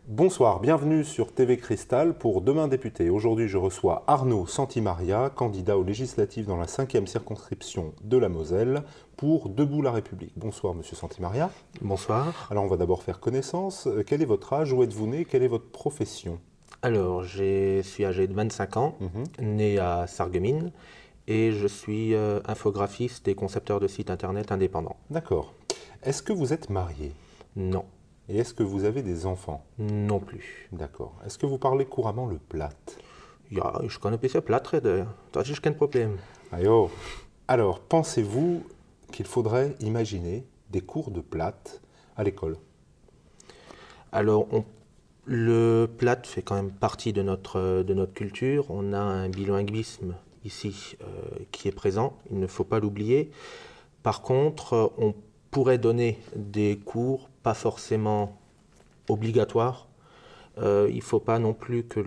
Bonsoir, bienvenue sur TV Cristal pour Demain député. Aujourd'hui, je reçois Arnaud Santimaria, candidat aux législatives dans la 5e circonscription de la Moselle pour Debout la République. Bonsoir, monsieur Santimaria. Bonsoir. Alors, on va d'abord faire connaissance. Quel est votre âge? Où êtes-vous né? Quelle est votre profession? Alors, je suis âgé de 25 ans, né à Sarreguemines, et je suis infographiste et concepteur de sites internet indépendant. D'accord. Est-ce que vous êtes marié? Non. Et est-ce que vous avez des enfants? Non plus. D'accord. Est-ce que vous parlez couramment le platte? Ja, ich kann ein bisschen platt reden. Das ist kein Problem. Ayo. Alors, pensez-vous qu'il faudrait imaginer des cours de platte à l'école? Alors, le platt fait quand même partie de notre culture. On a un bilinguisme ici qui est présent, il ne faut pas l'oublier. Par contre, on pourrait donner des cours pas forcément obligatoires. Il ne faut pas non plus que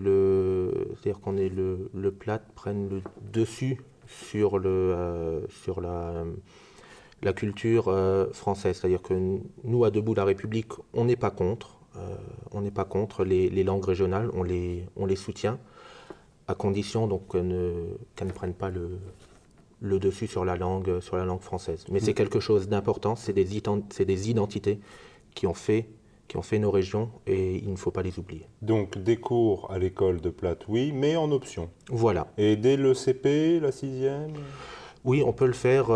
c'est-à-dire qu'on ait le platt prenne le dessus sur la culture française. C'est-à-dire que nous, à Debout la République, on n'est pas contre. On n'est pas contre les langues régionales, on les soutient, à condition donc qu'elles ne prennent pas le dessus sur la langue française. Mais c'est quelque chose d'important, c'est des identités qui ont fait nos régions et il ne faut pas les oublier. Donc des cours à l'école de platte, oui, mais en option. Voilà. Et dès le CP, la 6e? Oui, on peut le faire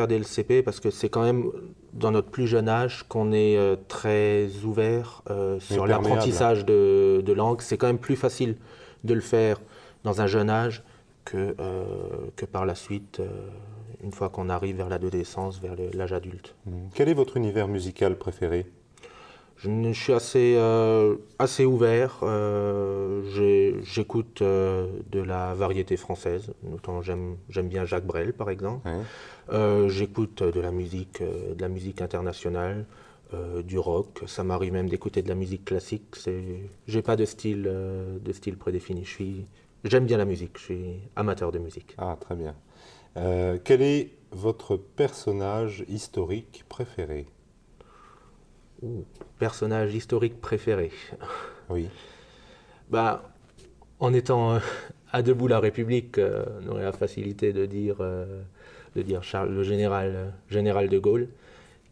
dès le CP parce que c'est quand même dans notre plus jeune âge qu'on est très ouvert sur l'apprentissage de langue. C'est quand même plus facile de le faire dans un jeune âge que par la suite, une fois qu'on arrive vers l'adolescence, vers l'âge adulte. Quel est votre univers musical préféré? Je suis assez ouvert. J'écoute de la variété française. Notamment, j'aime bien Jacques Brel, par exemple. Ouais. J'écoute de la musique internationale, du rock. Ça m'arrive même d'écouter de la musique classique. J'ai pas de style prédéfini. J'aime bien la musique. Je suis amateur de musique. Ah, très bien. Quel est votre personnage historique préféré? Personnage historique préféré. Oui. Bah, en étant à Debout la République, on aurait la facilité de dire le général de Gaulle,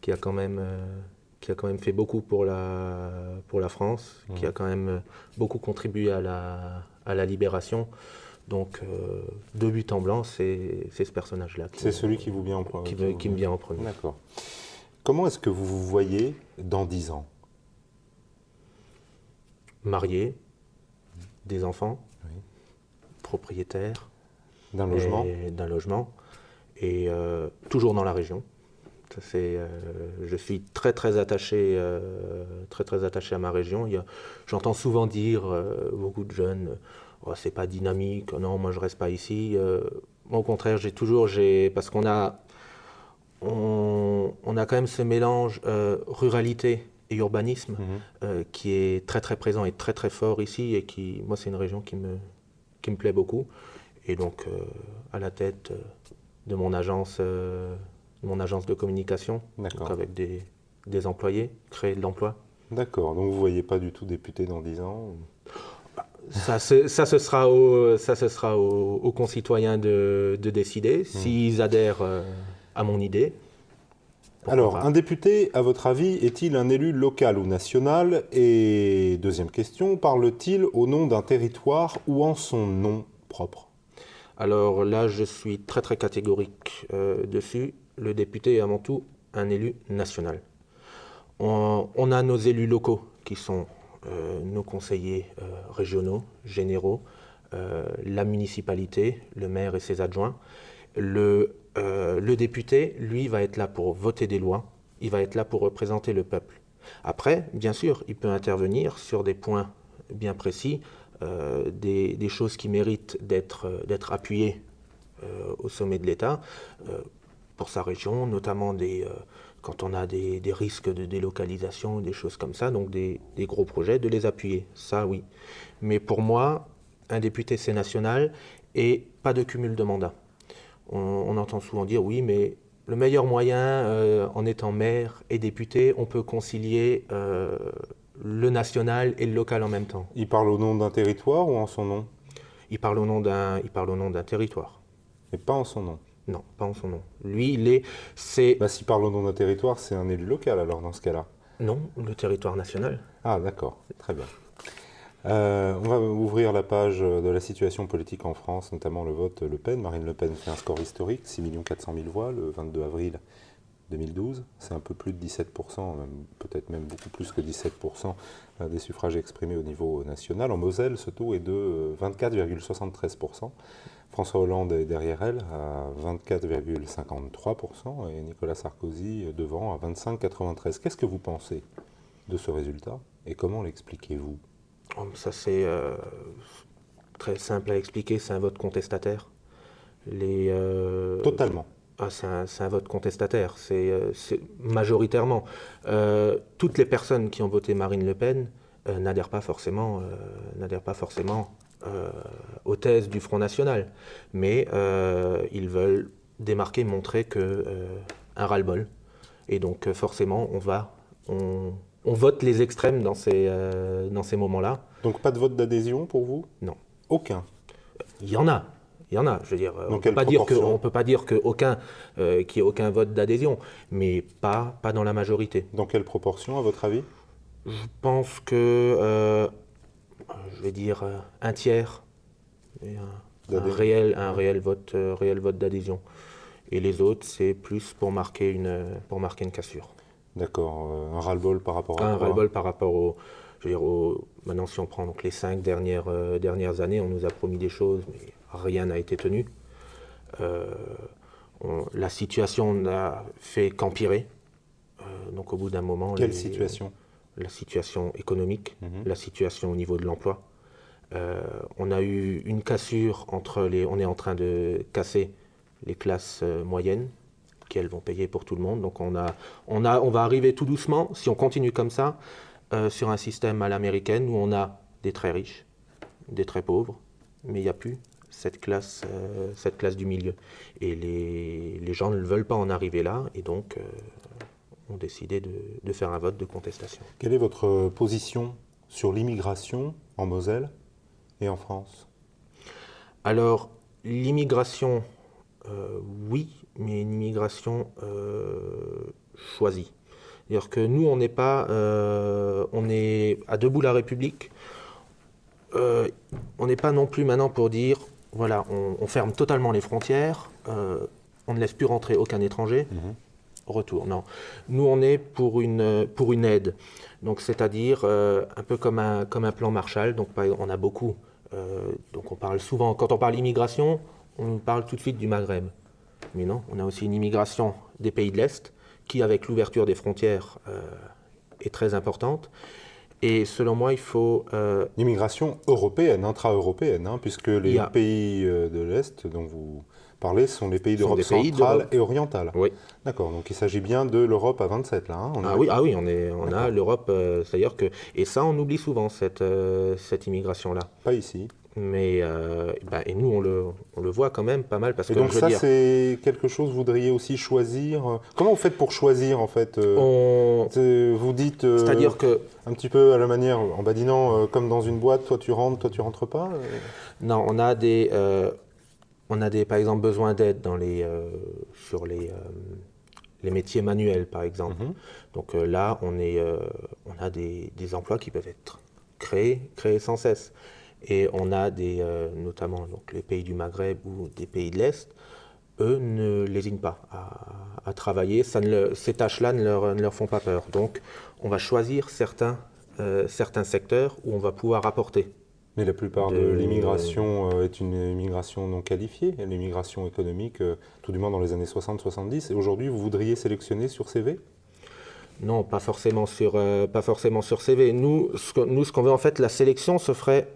qui a quand même fait beaucoup pour la France, qui a quand même beaucoup contribué à la libération. Donc, de but en blanc, c'est ce personnage-là. C'est celui qui vous vient en premier. Qui me vient en premier. D'accord. Comment est-ce que vous vous voyez dans 10 ans? Marié, des enfants, oui. Propriétaire d'un logement, et toujours dans la région. Je suis très attaché à ma région. J'entends souvent dire beaucoup de jeunes, oh, c'est pas dynamique, non, moi je reste pas ici. Moi, au contraire, parce qu'on a quand même ce mélange ruralité et urbanisme qui est très présent et très fort ici et moi c'est une région qui me plaît beaucoup. Et donc à la tête de mon agence de communication, donc avec des employés, créer de l'emploi. D'accord, donc vous ne voyez pas du tout député dans 10 ans? Ça, ce sera aux concitoyens de décider s'ils adhèrent à mon idée. Alors, un député, à votre avis, est-il un élu local ou national? Et deuxième question, parle-t-il au nom d'un territoire ou en son nom propre? Alors là, je suis très catégorique dessus. Le député est avant tout un élu national. On a nos élus locaux qui sont nos conseillers régionaux, généraux, la municipalité, le maire et ses adjoints. Le député, lui, va être là pour voter des lois, il va être là pour représenter le peuple. Après, bien sûr, il peut intervenir sur des points bien précis, des choses qui méritent d'être appuyées au sommet de l'État pour sa région, notamment quand on a des risques de délocalisation, des choses comme ça, donc des gros projets, de les appuyer, ça oui. Mais pour moi, un député c'est national et pas de cumul de mandats. On entend souvent dire oui, mais le meilleur moyen en étant maire et député, on peut concilier le national et le local en même temps. Il parle au nom d'un territoire ou en son nom? Il parle au nom d'un territoire. Mais pas en son nom. Non, pas en son nom. Lui, c'est... Bah, s'il parle au nom d'un territoire, c'est un élu local alors dans ce cas-là. Non, le territoire national. Ah d'accord, très bien. On va ouvrir la page de la situation politique en France, notamment le vote Le Pen. Marine Le Pen fait un score historique, 6 400 000 voix le 22 avril 2012. C'est un peu plus de 17%, peut-être même beaucoup plus que 17% des suffrages exprimés au niveau national. En Moselle, ce taux est de 24,73%. François Hollande est derrière elle à 24,53% et Nicolas Sarkozy devant à 25,93%. Qu'est-ce que vous pensez de ce résultat et comment l'expliquez-vous? Ça, c'est très simple à expliquer, c'est un vote contestataire. Totalement. Ah, c'est un vote contestataire, c'est majoritairement. Toutes les personnes qui ont voté Marine Le Pen n'adhèrent pas forcément aux thèses du Front National, mais ils veulent démarquer, montrer un ras-le-bol. Et donc forcément, on vote les extrêmes dans ces moments-là. Donc pas de vote d'adhésion pour vous? Non. Aucun? Il y en a. Je veux dire, on ne peut pas dire qu'il n'y ait aucun vote d'adhésion, mais pas dans la majorité. Dans quelle proportion, à votre avis? Je pense que, je vais dire, un tiers, un réel vote d'adhésion. Et les autres, c'est plus pour marquer une cassure. D'accord, un ras-le-bol par rapport à Un ras-le-bol par rapport maintenant, si on prend donc les 5 dernières années, on nous a promis des choses, mais rien n'a été tenu. La situation n'a fait qu'empirer. Donc au bout d'un moment... Quelle situation? La situation économique, la situation au niveau de l'emploi. On a eu une cassure on est en train de casser les classes moyennes, qui elles vont payer pour tout le monde. Donc on va arriver tout doucement, si on continue comme ça, sur un système à l'américaine où on a des très riches, des très pauvres, mais il n'y a plus cette classe du milieu. Et les gens ne veulent pas en arriver là, et donc ont décidé de faire un vote de contestation. Quelle est votre position sur l'immigration en Moselle et en France? Alors, l'immigration, oui, mais une immigration choisie. C'est-à-dire que nous, on est à debout la République. On n'est pas non plus maintenant pour dire, voilà, on ferme totalement les frontières, on ne laisse plus rentrer aucun étranger. Retour, non. Nous, on est pour une aide. Donc, c'est-à-dire un peu comme un plan Marshall. Donc, par exemple, on a beaucoup. Donc, on parle souvent, quand on parle immigration, on parle tout de suite du Maghreb. Mais non, on a aussi une immigration des pays de l'Est qui, avec l'ouverture des frontières, est très importante. Et selon moi, il faut... L'immigration européenne, intra-européenne, puisque les pays de l'Est dont vous parlez sont les pays d'Europe centrale et orientale. Oui. D'accord, donc il s'agit bien de l'Europe à 27, là. Oui, on a l'Europe, c'est-à-dire que... Et ça, on oublie souvent, cette immigration-là. Pas ici. Mais et nous, on le voit quand même pas mal. Parce et que, donc ça, c'est quelque chose que vous voudriez aussi choisir. Comment vous faites pour choisir, en fait Vous dites, c'est-à-dire que... un petit peu à la manière, en badinant, comme dans une boîte, toi tu rentres pas Non, on a des, par exemple, besoins d'aide sur les métiers manuels, par exemple. Donc là, on a des emplois qui peuvent être créés sans cesse. Et on a notamment donc, les pays du Maghreb ou des pays de l'Est, eux ne lésinent pas à travailler. Ces tâches-là ne leur font pas peur. Donc on va choisir certains secteurs où on va pouvoir apporter. Mais la plupart de l'immigration est une immigration non qualifiée, l'immigration économique, tout du moins dans les années 60-70. Et aujourd'hui, vous voudriez sélectionner sur CV ? Non, pas forcément sur CV. Nous, ce qu'on veut, en fait, la sélection se ferait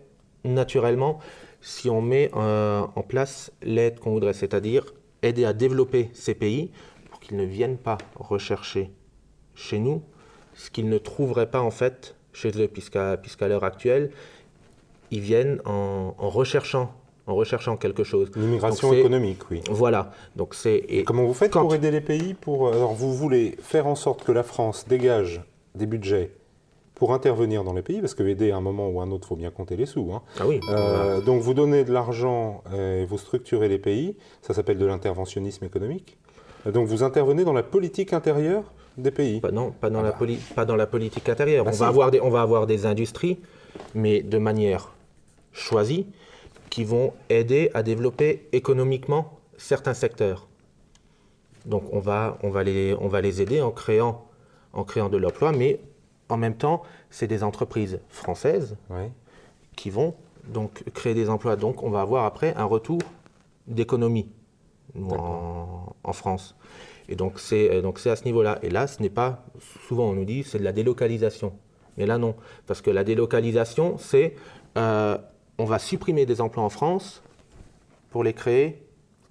naturellement si on met en place l'aide qu'on voudrait, c'est-à-dire aider à développer ces pays pour qu'ils ne viennent pas rechercher chez nous ce qu'ils ne trouveraient pas en fait chez eux, puisqu'à l'heure actuelle, ils viennent en recherchant quelque chose. L'immigration économique, oui. Voilà. Donc et comment vous faites pour aider les pays Alors vous voulez faire en sorte que la France dégage des budgets pour intervenir dans les pays, parce que aider à un moment ou à un autre, il faut bien compter les sous. Hein. Ah oui. Donc vous donnez de l'argent et vous structurez les pays, ça s'appelle de l'interventionnisme économique. Donc vous intervenez dans la politique intérieure des pays. Pas dans la politique intérieure. Bah on va avoir des industries, mais de manière choisie, qui vont aider à développer économiquement certains secteurs. Donc on va les aider en créant de l'emploi, mais en même temps, c'est des entreprises françaises qui vont donc créer des emplois. Donc on va avoir après un retour d'économie en France. Et donc c'est à ce niveau-là. Et là, ce n'est pas, souvent on nous dit, c'est de la délocalisation. Mais là non, parce que la délocalisation, c'est on va supprimer des emplois en France pour les créer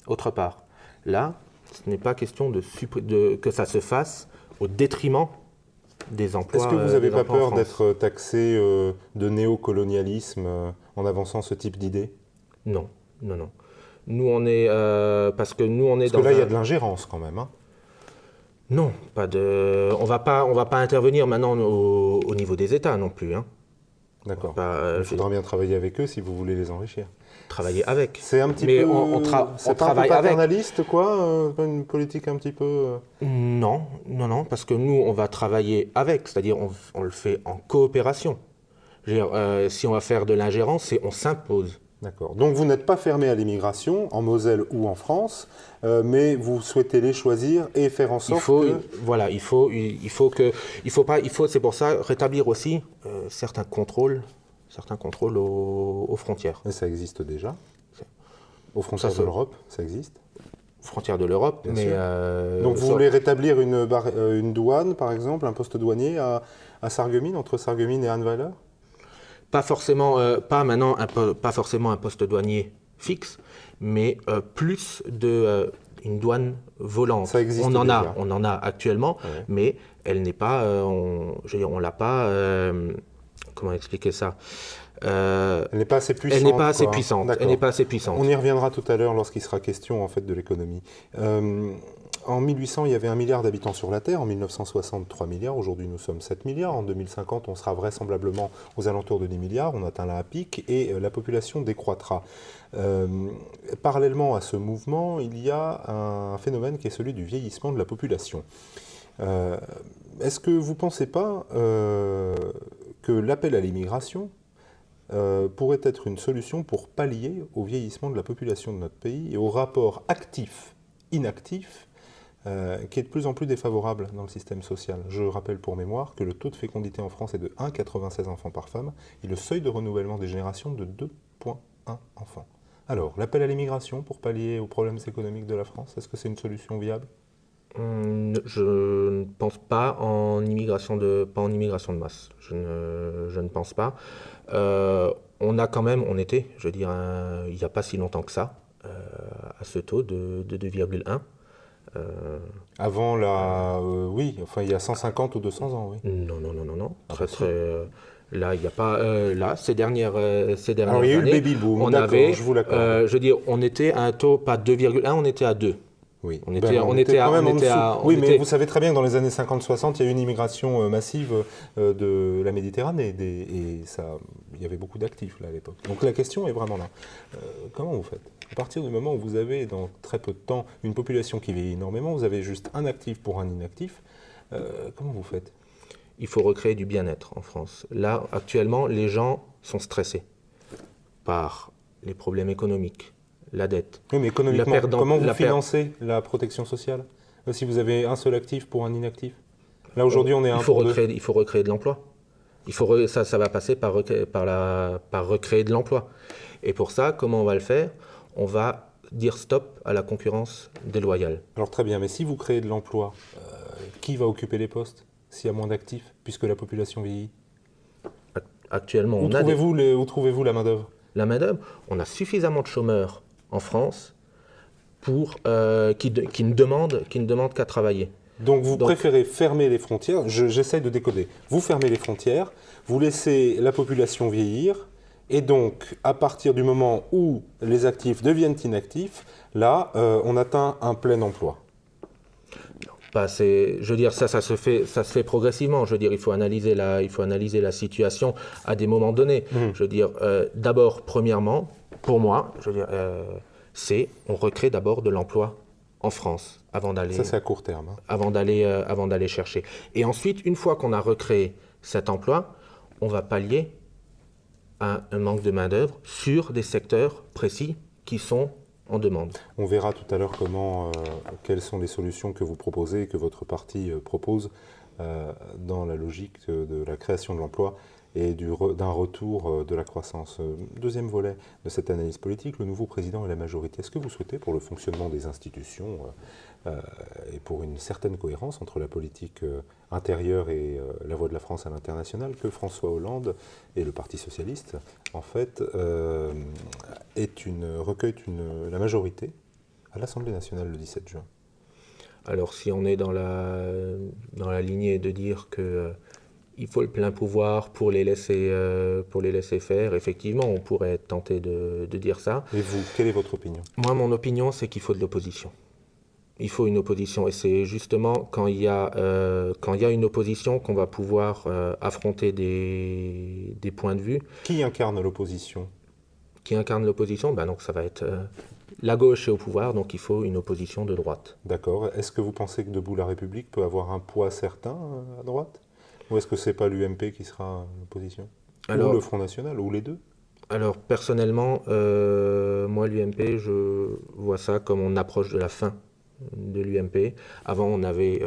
autre part. Là, ce n'est pas question que ça se fasse au détriment des emplois. Est-ce que vous n'avez pas peur d'être taxé de néocolonialisme en avançant ce type d'idée? Non. Nous, on est... parce que là, il y a de l'ingérence quand même. Hein. Non, on va pas intervenir maintenant au niveau des États non plus. Hein. D'accord. Il faudra bien travailler avec eux si vous voulez les enrichir. Travailler avec. C'est un petit peu... C'est pas un peu paternaliste, quoi, une politique un petit peu... Non, parce que nous, on va travailler avec, c'est-à-dire on le fait en coopération. Je veux dire, si on va faire de l'ingérence, c'est on s'impose. D'accord. Donc vous n'êtes pas fermé à l'immigration, en Moselle ou en France, mais vous souhaitez les choisir et faire en sorte c'est pour ça rétablir aussi certains contrôles aux frontières. Et ça existe déjà. Aux frontières de l'Europe, ça existe. Frontières de l'Europe, mais... Donc vous voulez rétablir une douane, par exemple, un poste douanier à Sarreguemines, entre Sarreguemines et Annweiler? Pas forcément, pas forcément un poste douanier fixe, mais plus une douane volante. Ça existe on en a actuellement, mais elle n'est pas, on l'a pas. Comment expliquer ça? Elle n'est pas assez puissante. Elle n'est pas assez puissante. On y reviendra tout à l'heure lorsqu'il sera question en fait de l'économie. En 1800, il y avait 1 milliard d'habitants sur la Terre. En 1960, 3 milliards. Aujourd'hui, nous sommes 7 milliards. En 2050, on sera vraisemblablement aux alentours de 10 milliards. On atteint là un pic et la population décroîtra. Parallèlement à ce mouvement, il y a un phénomène qui est celui du vieillissement de la population. Est-ce que vous ne pensez pas que l'appel à l'immigration pourrait être une solution pour pallier au vieillissement de la population de notre pays et au rapport actif-inactif qui est de plus en plus défavorable dans le système social. Je rappelle pour mémoire que le taux de fécondité en France est de 1,96 enfants par femme et le seuil de renouvellement des générations de 2,1 enfants. Alors, l'appel à l'immigration pour pallier aux problèmes économiques de la France, est-ce que c'est une solution viable? Je ne pense pas en immigration de masse. Je ne pense pas. On était, je veux dire, il n'y a pas si longtemps que ça, à ce taux de 2,1. Avant oui, enfin il y a 150 ou 200 ans, oui. Non. Là, il n'y a pas. Là, ces dernières Alors, il y a eu années, le baby boom, d'accord, je vous l'accorde. je veux dire, on était à un taux, pas 2,1, on était à 2. Oui, on était quand même en dessous. Mais vous savez très bien que dans les années 50-60, il y a eu une immigration massive de la Méditerranée et il y avait beaucoup d'actifs là à l'époque. Donc la question est vraiment là. Comment vous faites? À partir du moment où vous avez dans très peu de temps une population qui vieillit énormément, vous avez juste un actif pour un inactif, comment vous faites? Il faut recréer du bien-être en France. Là, actuellement, les gens sont stressés par les problèmes économiques, la dette. Oui, mais économiquement, comment vous financez la protection sociale si vous avez un seul actif pour un inactif? Là, aujourd'hui, on est à 1 pour 2. Il faut recréer de l'emploi. Ça va passer par recréer de l'emploi. Et pour ça, comment on va le faire? On va dire stop à la concurrence déloyale. Alors très bien, mais si vous créez de l'emploi, qui va occuper les postes s'il y a moins d'actifs, puisque la population vieillit? Actuellement, où trouvez-vous la main-d'œuvre? La main-d'œuvre, on a suffisamment de chômeurs en France qui ne demandent qu'à travailler. Donc vous préférez fermer les frontières, j'essaie de décoder. Vous fermez les frontières, vous laissez la population vieillir, et donc à partir du moment où les actifs deviennent inactifs, là on atteint un plein emploi. Bah, je veux dire, ça se fait progressivement. Je veux dire, il faut analyser la situation à des moments donnés. Je veux dire, d'abord, premièrement, pour moi, je veux dire, on recrée d'abord de l'emploi en France avant d'aller. Ça, c'est à court terme. Avant d'aller chercher. Et ensuite, une fois qu'on a recréé cet emploi, on va pallier à un manque de main-d'œuvre sur des secteurs précis qui sont en demande. On verra tout à l'heure quelles sont les solutions que vous proposez et que votre parti propose dans la logique de la création de l'emploi et d'un retour de la croissance. Deuxième volet de cette analyse politique, le nouveau président et la majorité. Est-ce que vous souhaitez, pour le fonctionnement des institutions et pour une certaine cohérence entre la politique intérieure et la voix de la France à l'international, que François Hollande et le Parti socialiste, en fait, recueillent la majorité à l'Assemblée nationale le 17 juin? Alors si on est dans la lignée de dire que il faut le plein pouvoir pour les laisser faire, effectivement, on pourrait être tenté de dire ça. Et vous, quelle est votre opinion? Moi, mon opinion, c'est qu'il faut de l'opposition. Il faut une opposition, et c'est justement quand il y a une opposition qu'on va pouvoir affronter des points de vue. Qui incarne l'opposition? Qui incarne l'opposition? Ben donc ça va être la gauche est au pouvoir, donc il faut une opposition de droite. D'accord. Est-ce que vous pensez que Debout la République peut avoir un poids certain à droite? Ou est-ce que c'est pas l'UMP qui sera l'opposition? Ou le Front National, ou les deux? Alors personnellement, moi l'UMP, je vois ça comme on approche de la fin de l'UMP. Avant, on avait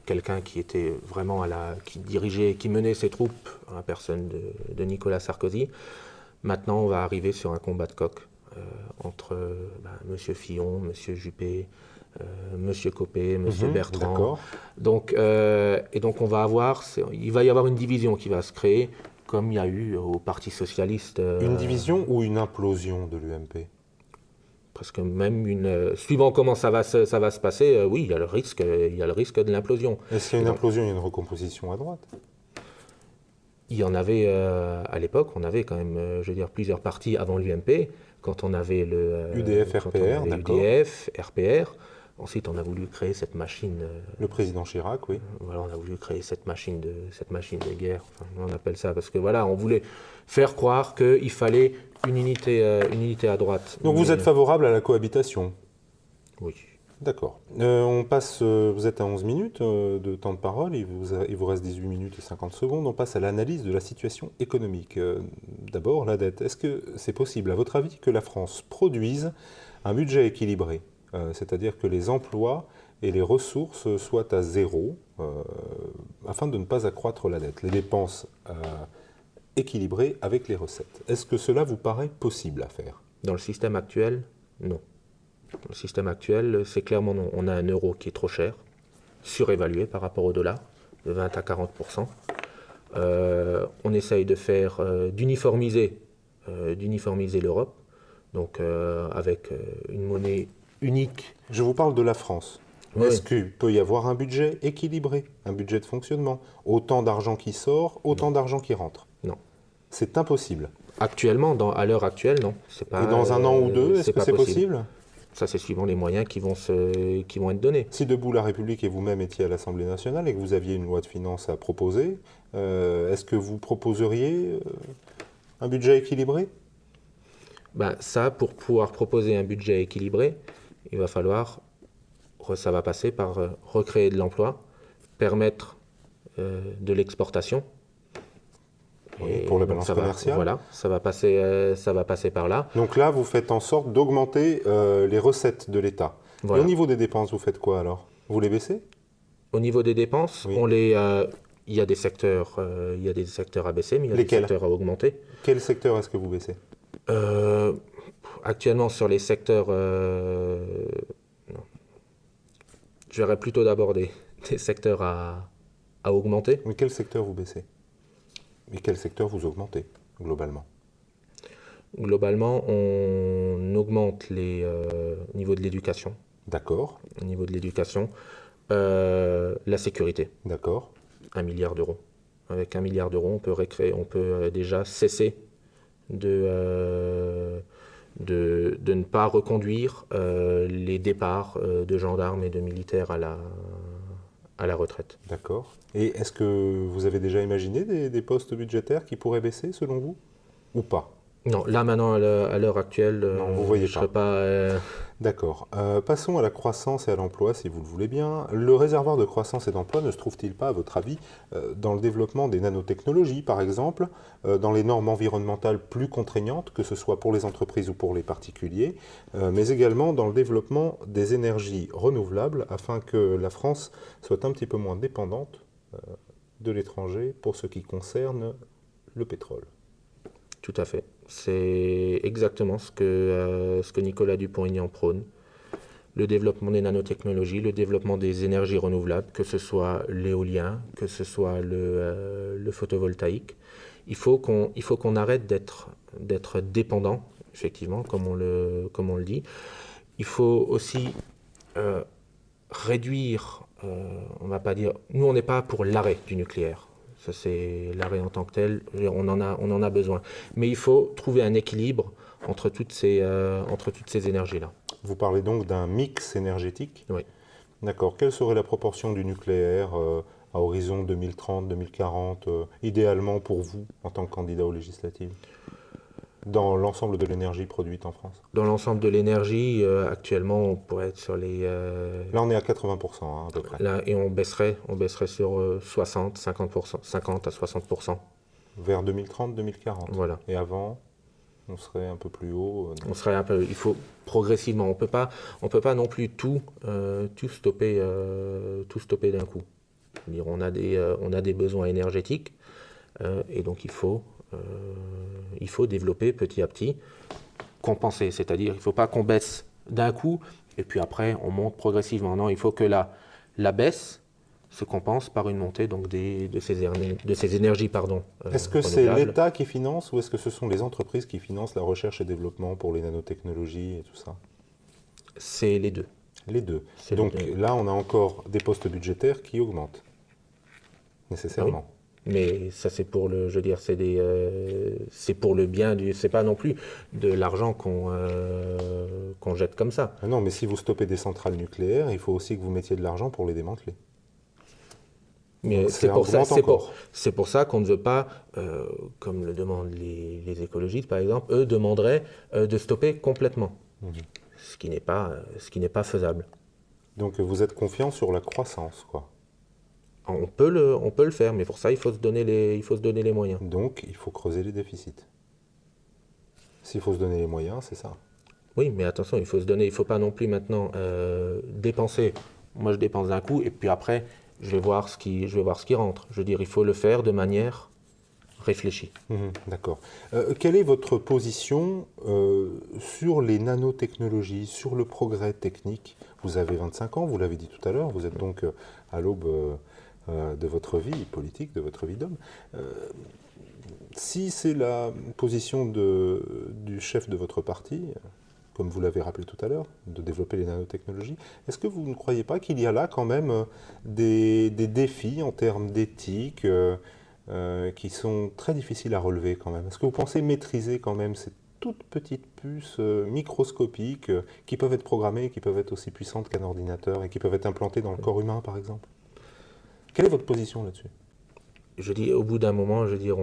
quelqu'un qui était vraiment qui dirigeait, qui menait ses troupes, la personne de Nicolas Sarkozy. Maintenant, on va arriver sur un combat de coq entre M. Fillon, M. Juppé, M. Copé, M. Bertrand. Donc, on va il va y avoir une division qui va se créer, comme il y a eu au Parti socialiste. Une division ou une implosion de l'UMP? Parce que même suivant comment ça va se passer, oui, il y a le risque de l'implosion. Est-ce qu'il y a une implosion, il y a une recomposition à droite? Il y en avait à l'époque, on avait quand même, je veux dire, plusieurs partis avant l'UMP. Quand on avait le UDF, RPR, d'accord. UDF, RPR. Ensuite, on a voulu créer cette machine. Le président Chirac, oui. Voilà, on a voulu créer cette machine de guerre. Enfin, on appelle ça parce que voilà, on voulait faire croire qu'il fallait une unité à droite. Donc vous êtes favorable à la cohabitation? Oui. D'accord. On passe, vous êtes à 11 minutes de temps de parole, il vous reste 18 minutes et 50 secondes. On passe à l'analyse de la situation économique. D'abord, la dette. Est-ce que c'est possible, à votre avis, que la France produise un budget équilibré, c'est-à-dire que les emplois et les ressources soient à zéro, afin de ne pas accroître la dette, les dépenses équilibrées avec les recettes? Est-ce que cela vous paraît possible à faire? Dans le système actuel, non. Dans le système actuel, c'est clairement non. On a un euro qui est trop cher, surévalué par rapport au dollar, de 20 à 40%. On essaye de faire d'uniformiser l'Europe, donc avec une monnaie unique. Je vous parle de la France. Oui. Est-ce qu'il peut y avoir un budget équilibré, un budget de fonctionnement? Autant d'argent qui sort, autant d'argent qui rentre? Non. C'est impossible. Actuellement, à l'heure actuelle, non. Et dans un an ou deux, est-ce que c'est possible? Ça, c'est suivant les moyens qui vont être donnés. Si Debout la République et vous-même étiez à l'Assemblée nationale et que vous aviez une loi de finances à proposer, est-ce que vous proposeriez un budget équilibré? Ça, pour pouvoir proposer un budget équilibré, il va falloir, ça va passer par recréer de l'emploi, permettre de l'exportation. Oui, pour la balance commerciale. Voilà, ça va passer par là. Donc là, vous faites en sorte d'augmenter les recettes de l'État. Voilà. Et au niveau des dépenses, vous faites quoi alors? Vous les baissez? Au niveau des dépenses, oui. Il y a des secteurs à baisser, mais il y a des secteurs à augmenter. Quel secteur est-ce que vous baissez? Actuellement, sur les secteurs... non. Je verrais plutôt d'abord des secteurs à augmenter. Mais quel secteur vous baissez? Et quel secteur vous augmentez, globalement? Globalement, on augmente au niveau de l'éducation. D'accord. Au niveau de l'éducation, La sécurité, D'accord. 1 milliard d'euros. Avec 1 milliard d'euros, on peut déjà cesser de, de ne pas reconduire les départs de gendarmes et de militaires à la retraite. D'accord. Et est-ce que vous avez déjà imaginé des postes budgétaires qui pourraient baisser selon vous? Ou pas? Non, là maintenant, à l'heure actuelle, Non, vous je voyez ne serais pas. pas... D'accord. Passons à la croissance et à l'emploi, si vous le voulez bien. Le réservoir de croissance et d'emploi ne se trouve-t-il pas, à votre avis, dans le développement des nanotechnologies, par exemple, dans les normes environnementales plus contraignantes, que ce soit pour les entreprises ou pour les particuliers, mais également dans le développement des énergies renouvelables, afin que la France soit un petit peu moins dépendante de l'étranger pour ce qui concerne le pétrole? Tout à fait. C'est exactement ce que Nicolas Dupont-Aignan prône. Le développement des nanotechnologies, le développement des énergies renouvelables, que ce soit l'éolien, que ce soit le photovoltaïque. Il faut qu'on arrête d'être dépendant, effectivement, comme on le dit. Il faut aussi euh, réduire, on va pas dire, nous on n'est pas pour l'arrêt du nucléaire. Ça c'est l'arrêt en tant que tel, on en a besoin. Mais il faut trouver un équilibre entre toutes ces énergies-là. Vous parlez donc d'un mix énergétique. Oui. D'accord. Quelle serait la proportion du nucléaire à horizon 2030-2040, idéalement pour vous, en tant que candidat aux législatives, dans l'ensemble de l'énergie produite en France? Dans l'ensemble de l'énergie, actuellement, on pourrait être sur les... Là, on est à 80%, hein, à peu près. là, et on baisserait sur 60, 50%, 50 à 60%. Vers 2030-2040. Voilà. Et avant, on serait un peu plus haut. On serait un peu, il faut progressivement. On peut pas non plus tout stopper d'un coup. Je veux dire, on a des besoins énergétiques et donc il faut développer petit à petit, compenser. C'est-à-dire, il ne faut pas qu'on baisse d'un coup et puis après on monte progressivement. Non, il faut que la baisse se compense par une montée donc de ces énergies Est-ce que c'est renouvelables. l'État qui finance ou est-ce que ce sont les entreprises qui financent la recherche et développement pour les nanotechnologies et tout ça? C'est les deux. Les deux. C'est Donc les deux. là, on a encore des postes budgétaires qui augmentent, nécessairement. Mais ça, c'est pour le, je veux dire, c'est pour le bien c'est pas non plus de l'argent qu'on jette comme ça. Ah non, mais si vous stoppez des centrales nucléaires, il faut aussi que vous mettiez de l'argent pour les démanteler. Mais Donc c'est pour ça, augmente encore. c'est pour ça qu'on ne veut pas, comme le demandent les écologistes par exemple, eux demanderaient de stopper complètement, Mhm. ce qui n'est pas faisable. Donc vous êtes confiant sur la croissance, quoi. On peut le faire, mais pour ça il faut se donner les moyens. Donc il faut creuser les déficits. S'il faut se donner les moyens, c'est ça. Oui, mais attention, il faut pas non plus maintenant dépenser. Moi, je dépense d'un coup et puis après, je vais voir ce qui rentre. Je veux dire, il faut le faire de manière réfléchie. Mhm, d'accord. Quelle est votre position sur les nanotechnologies, sur le progrès technique? Vous avez 25 ans, vous l'avez dit tout à l'heure, vous êtes donc à l'aube de votre vie politique, de votre vie d'homme. Si c'est la position du chef de votre parti, comme vous l'avez rappelé tout à l'heure, de développer les nanotechnologies, est-ce que vous ne croyez pas qu'il y a là quand même des défis en termes d'éthique qui sont très difficiles à relever quand même? Est-ce que vous pensez maîtriser quand même ces toutes petites puces microscopiques qui peuvent être programmées, qui peuvent être aussi puissantes qu'un ordinateur et qui peuvent être implantées dans le corps humain par exemple? Quelle est votre position là-dessus? Je dis, au bout d'un moment, je veux dire,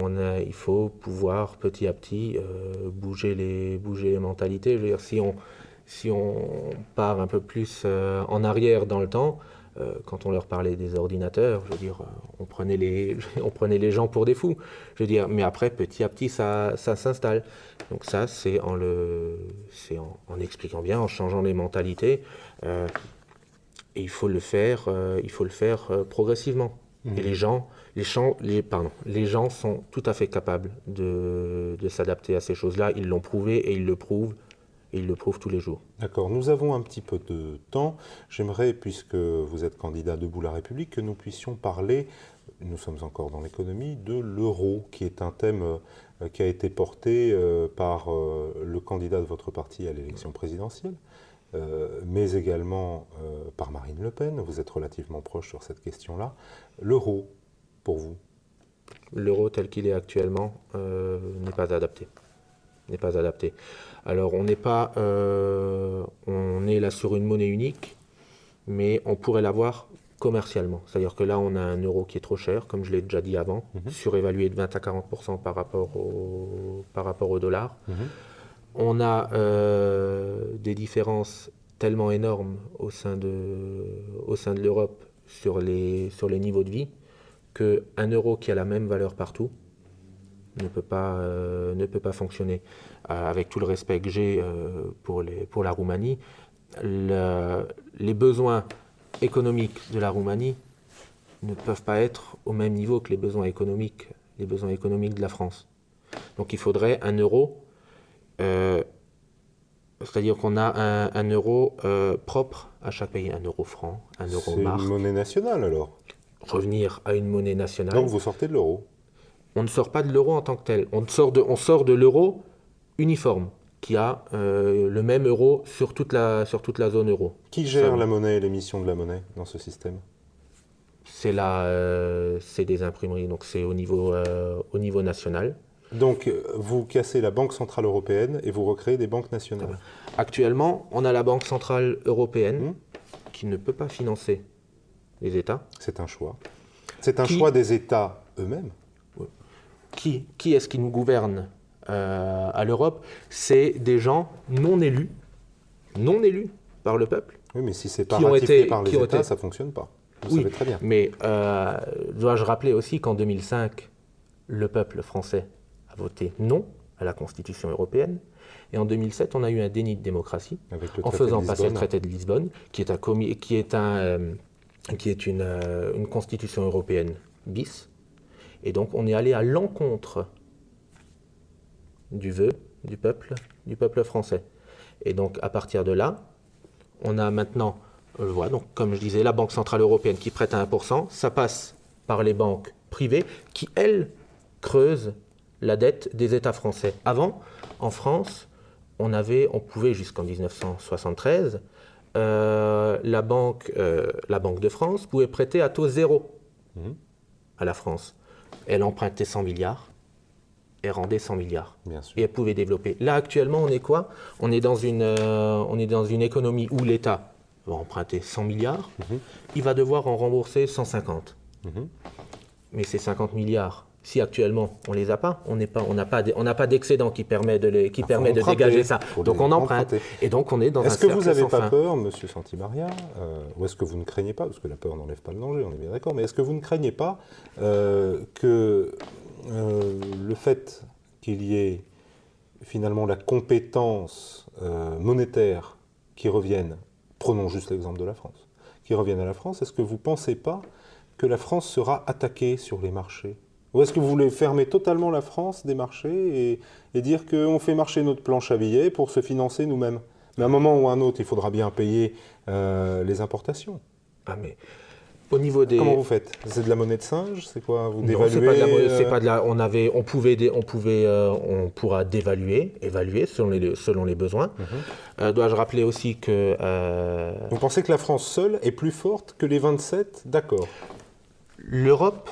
il faut pouvoir petit à petit bouger les mentalités. Je veux dire, si on part un peu plus en arrière dans le temps, quand on leur parlait des ordinateurs, je veux dire, on prenait les gens pour des fous. Je veux dire, mais après, petit à petit, ça s'installe. Donc ça, c'est en expliquant bien, en changeant les mentalités. Et il faut le faire progressivement. Et les gens sont tout à fait capables de s'adapter à ces choses-là. Ils l'ont prouvé et ils le prouvent tous les jours. D'accord, nous avons un petit peu de temps. J'aimerais, puisque vous êtes candidat Debout la République, que nous puissions parler, nous sommes encore dans l'économie, de l'euro, qui est un thème qui a été porté par le candidat de votre parti à l'élection présidentielle. mais également par Marine Le Pen. Vous êtes relativement proche sur cette question-là. L'euro, pour vous? L'euro tel qu'il est actuellement n'est pas adapté. N'est pas adapté. Alors on est là sur une monnaie unique, mais on pourrait l'avoir commercialement. C'est-à-dire que là on a un euro qui est trop cher, comme je l'ai déjà dit avant, surévalué de 20 à 40% par rapport au dollar. On a des différences tellement énormes au sein de l'Europe sur les niveaux de vie qu'un euro qui a la même valeur partout ne peut pas fonctionner. Avec tout le respect que j'ai pour la Roumanie, les besoins économiques de la Roumanie ne peuvent pas être au même niveau que les besoins économiques de la France. Donc il faudrait un euro, c'est-à-dire qu'on a un euro propre à chaque pays, un euro franc, un euro marque. C'est une monnaie nationale alors? Revenir à une monnaie nationale. Donc vous sortez de l'euro? On ne sort pas de l'euro en tant que tel. On sort de l'euro uniforme, qui a le même euro sur toute la zone euro. Qui gère la monnaie et l'émission de la monnaie dans ce système? C'est des imprimeries, donc c'est au niveau national. Donc vous cassez la Banque Centrale Européenne et vous recréez des banques nationales. Actuellement, on a la Banque Centrale Européenne qui ne peut pas financer les États. C'est un choix. C'est un choix des États eux-mêmes. Qui est-ce qui nous gouverne à l'Europe? C'est des gens non élus par le peuple. Oui, mais si c'est pas ratifié par les États, ça ne fonctionne pas. Vous savez très bien. Mais dois-je rappeler aussi qu'en 2005, le peuple français a voté non à la Constitution européenne. Et en 2007, on a eu un déni de démocratie en faisant passer le traité de Lisbonne, qui est une constitution européenne bis. Et donc, on est allé à l'encontre du vœu du peuple français. Et donc, à partir de là, on a maintenant, donc, comme je disais, la Banque Centrale Européenne qui prête à 1%. Ça passe par les banques privées qui, elles, creusent la dette des États français. Avant, en France, on pouvait jusqu'en 1973, la Banque de France pouvait prêter à taux zéro à la France. Elle empruntait 100 milliards, elle rendait 100 milliards. Bien sûr. Et elle pouvait développer. Là, actuellement, on est quoi? On est dans une économie où l'État va emprunter 100 milliards, il va devoir en rembourser 150. Mais ces 50 milliards, si actuellement on ne les a pas, on n'a pas d'excédent qui permet de dégager ça. Donc on emprunte. Et donc on est dans un cercle sans fin. Est-ce que vous n'avez pas peur, Monsieur Santimaria, ou est-ce que vous ne craignez pas, parce que la peur n'enlève pas le danger, on est bien d'accord, mais est-ce que vous ne craignez pas que le fait qu'il y ait finalement la compétence monétaire qui revienne, prenons juste l'exemple de la France, qui revienne à la France, est-ce que vous ne pensez pas que la France sera attaquée sur les marchés? Ou est-ce que vous voulez fermer totalement la France des marchés et dire qu'on fait marcher notre planche à billets pour se financer nous-mêmes? Mais à un moment ou à un autre, il faudra bien payer les importations. Ah mais au niveau des... Comment vous faites? C'est de la monnaie de singe? C'est quoi? Vous dévaluez? Non, c'est pas de la... On pourra évaluer selon les besoins. Dois-je rappeler aussi que... Vous pensez que la France seule est plus forte que les 27? D'accord. L'Europe,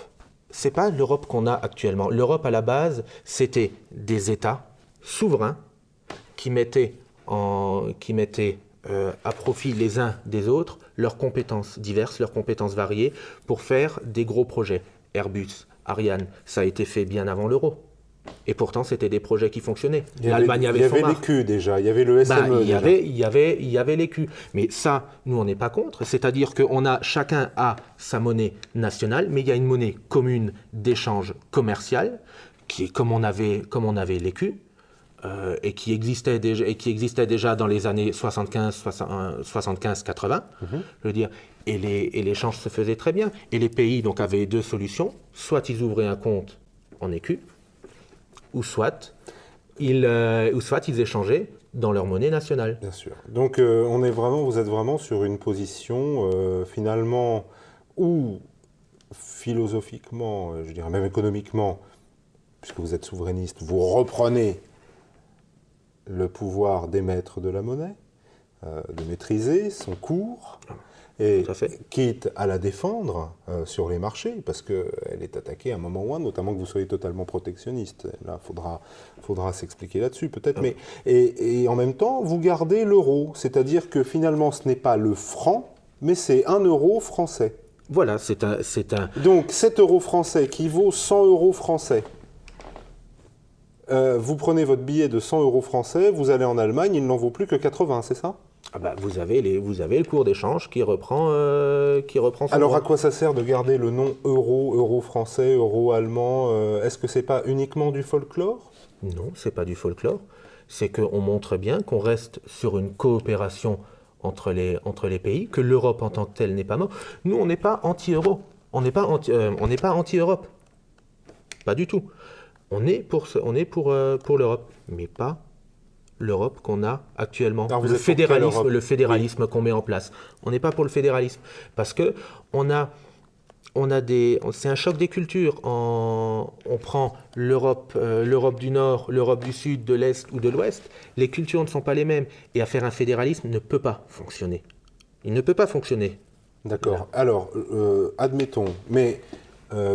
c'est pas l'Europe qu'on a actuellement. L'Europe, à la base, c'était des États souverains qui mettaient à profit les uns des autres leurs compétences diverses, leurs compétences variées pour faire des gros projets. Airbus, Ariane, ça a été fait bien avant l'euro. Et pourtant, c'était des projets qui fonctionnaient. L'Allemagne avait son marque. Il y avait l'écu déjà, il y avait le SME déjà. Il y avait l'écu. Mais ça, nous, on n'est pas contre. C'est-à-dire que chacun a sa monnaie nationale, mais il y a une monnaie commune d'échange commercial, qui est comme on avait l'écu, et qui existait déjà dans les années 75-80. Je veux dire, et l'échange se faisait très bien. Et les pays donc avaient deux solutions. Soit ils ouvraient un compte en écu, ou soit ils échangeaient dans leur monnaie nationale. Bien sûr. Donc vous êtes vraiment sur une position finalement où philosophiquement, je dirais même économiquement, puisque vous êtes souverainiste, vous reprenez le pouvoir d'émettre de la monnaie, de maîtriser son cours, et Tout à fait. quitte à la défendre sur les marchés, parce qu'elle est attaquée à un moment ou à un autre, notamment que vous soyez totalement protectionniste. Là, faudra s'expliquer là-dessus, peut-être. Mais, et en même temps, vous gardez l'euro, c'est-à-dire que finalement, ce n'est pas le franc, mais c'est 1 euro français. Voilà, c'est un... Donc, 7 euros français qui vaut 100 euros français. Vous prenez votre billet de 100 euros français, vous allez en Allemagne, il n'en vaut plus que 80, c'est ça? Ah bah, vous avez le cours d'échange qui reprend son Alors droit. à quoi ça sert de garder le nom euro, euro français, euro allemand? Est-ce que c'est pas uniquement du folklore? Non, c'est pas du folklore. C'est qu'on montre bien qu'on reste sur une coopération entre les pays, que l'Europe en tant que telle n'est pas morte. Nous, on n'est pas anti-euro. On n'est pas anti-Europe. Pas du tout. On est pour l'Europe, mais pas l'Europe qu'on a actuellement. Alors, vous êtes pour quelle Europe? Le fédéralisme qu'on met en place. On n'est pas pour le fédéralisme. Parce que c'est un choc des cultures. On prend l'Europe du Nord, l'Europe du Sud, de l'Est ou de l'Ouest. Les cultures ne sont pas les mêmes. Et à faire un fédéralisme ne peut pas fonctionner. Il ne peut pas fonctionner. D'accord. Alors, admettons, mais